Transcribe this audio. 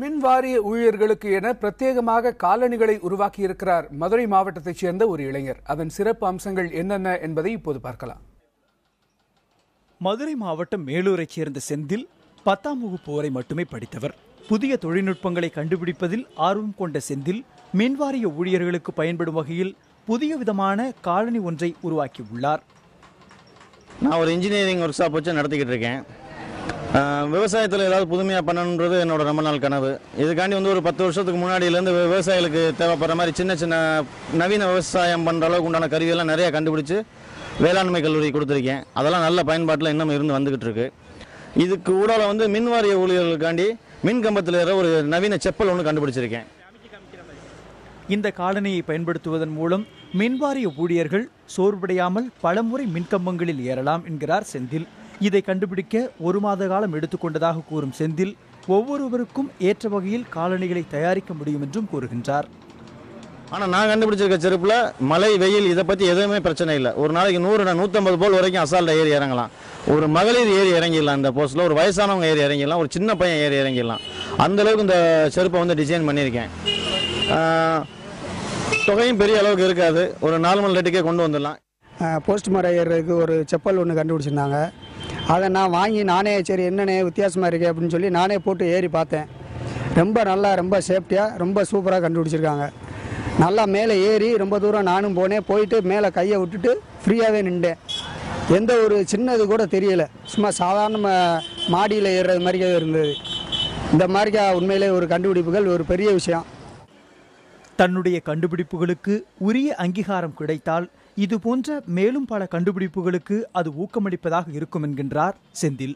மின் வாரிய ஊழியர்களுக்கு என பிரத்யேகமாக காலணிகளை உருவாக்கியிருக்கிறார் மதுரை மாவட்டத்தைச் சேர்ந்த ஒரு இளைஞர். அதன் சிறப்பு அம்சங்கள் என்னென்ன என்பதை இப்போது பார்க்கலாம். மதுரை மாவட்டம் மேலூரைச் சேர்ந்த செந்தில் 10ஆம் வகுப்பு வரை மட்டுமே படித்தவர். புதிய தொழில்நுட்பங்களை கண்டுபிடிப்பதில் ஆர்வம் கொண்ட செந்தில் மின்வாரிய ஊழியர்களுக்கு பயன்படும் வகையில் புதிய விதமான காலணி ஒன்றை உருவாக்கியுள்ளார். நான் ஒரு இன்ஜினியரிங் ஒர்க் ஷாப் வச்சு நடத்திக்கிட்டு இருக்கேன். விவசாயத்தில் ஏதாவது புதுமையாக பண்ணணுன்றது என்னோட ரொம்ப நாள் கனவு. இதுக்காண்டி ஒரு 10 வருஷத்துக்கு முன்னாடியிலேருந்து விவசாயிகளுக்கு தேவைப்படுற மாதிரி சின்ன சின்ன நவீன விவசாயம் பண்ணுற அளவுக்கு உண்டான கருவியெல்லாம் நிறையா கண்டுபிடிச்சி வேளாண்மை கல்லூரி கொடுத்துருக்கேன். அதெல்லாம் நல்ல பயன்பாட்டில் இன்னும் இருந்து வந்துக்கிட்டு இருக்கு. இதுக்கு ஊடால மின்வாரிய ஊழியர்களுக்காண்டி மின் கம்பத்தில் ஏற ஒரு நவீன செப்பல் ஒன்று கண்டுபிடிச்சிருக்கேன். இந்த காலணியை பயன்படுத்துவதன் மூலம் மின்வாரிய ஊழியர்கள் சோர்வடையாமல் பலமுறை மின்கம்பங்களில் ஏறலாம் என்கிறார் செந்தில். இதை கண்டுபிடிக்க 1 மாத காலம் எடுத்துக்கொண்டதாக கூறும் செந்தில் ஒவ்வொருவருக்கும் ஏற்ற வகையில் காலணிகளை தயாரிக்க முடியும் என்றும் கூறுகின்றார். ஆனால் நான் கண்டுபிடிச்சிருக்க செருப்பில் மழை வெயில் இதை பற்றி எதுவுமே பிரச்சனை இல்லை. ஒரு நாளைக்கு 100-150 போல் வரைக்கும் அசால்ட்டாக ஏறி இறங்கலாம். ஒரு மகளிர் ஏறி இறங்கிடலாம். இந்த போஸ்ட்டில் ஒரு வயசானவங்க ஏறி இறங்கிடலாம். ஒரு சின்ன பையன் ஏறி இறங்கிடலாம். அந்தளவுக்கு இந்த செருப்பை டிசைன் பண்ணியிருக்கேன். தொகையும் பெரிய அளவுக்கு இருக்காது. ஒரு 4 மணி ரேட்டுக்கே கொண்டு வந்துடலாம். போஸ்ட் மரம் ஏறுறதுக்கு ஒரு செப்பல் ஒன்று கண்டுபிடிச்சிருந்தாங்க. அதை நான் வாங்கி நானே சரி என்னென்ன வித்தியாசமாக இருக்குது அப்படின்னு சொல்லி நானே போட்டு ஏறி பார்த்தேன். ரொம்ப சேஃப்டியாக ரொம்ப சூப்பராக கண்டுபிடிச்சிருக்காங்க. நல்லா மேலே ஏறி ரொம்ப தூரம் நானும் போனேன். போயிட்டு மேலே கையை விட்டுட்டு ஃப்ரீயாகவே நின்றேன். எந்த ஒரு சின்னது கூட தெரியலை. சும்மா சாதாரண மாடியில் ஏறுறது மாதிரியே இருந்தது. இந்த மாதிரிக்கா உண்மையிலே ஒரு கண்டுபிடிப்புகள் ஒரு பெரிய விஷயம். தன்னுடைய கண்டுபிடிப்புகளுக்கு உரிய அங்கீகாரம் கிடைத்தால் இது போன்ற மேலும் பல கண்டுபிடிப்புகளுக்கு அது ஊக்கமளிப்பதாக இருக்கும் என்கின்றார் செந்தில்.